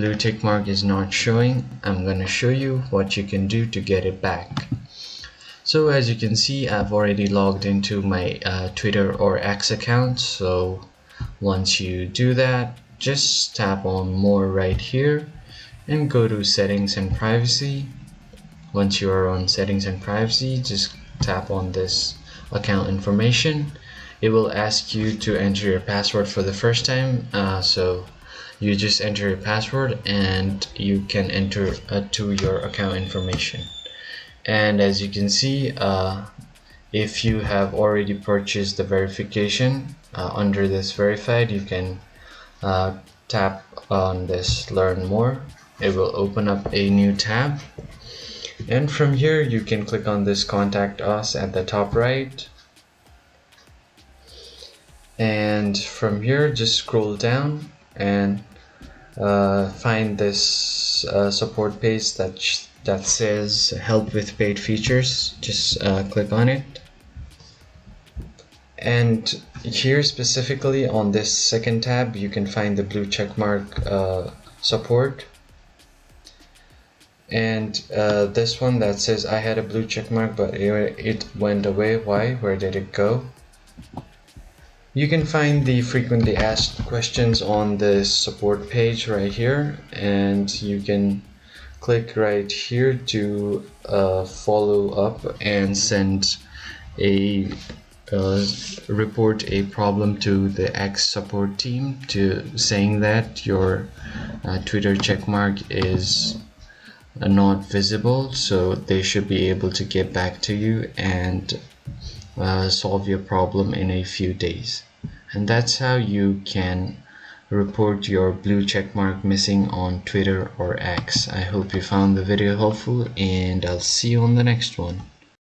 blue tick mark is not showing, I'm gonna show you what you can do to get it back. So as you can see, I've already logged into my Twitter or X account. So once you do that, just tap on more right here and go to settings and privacy. Once you are on settings and privacy, just tap on this account information. It will ask you to enter your password for the first time, so you just enter your password and you can enter to your account information. And as you can see, if you have already purchased the verification under this verified, you can tap on this learn more. It will open up a new tab, and from here you can click on this contact us at the top right, and from here just scroll down and find this support page that says help with paid features. Just click on it, and here specifically on this second tab you can find the blue checkmark support, and this one that says I had a blue checkmark but it went away. Why? Where did it go? You can find the frequently asked questions on this support page right here, and you can click right here to follow up and send a report a problem to the X support team saying that your Twitter checkmark is not visible, so they should be able to get back to you and solve your problem in a few days. And that's how you can report your blue checkmark missing on Twitter or X. I hope you found the video helpful, and I'll see you on the next one.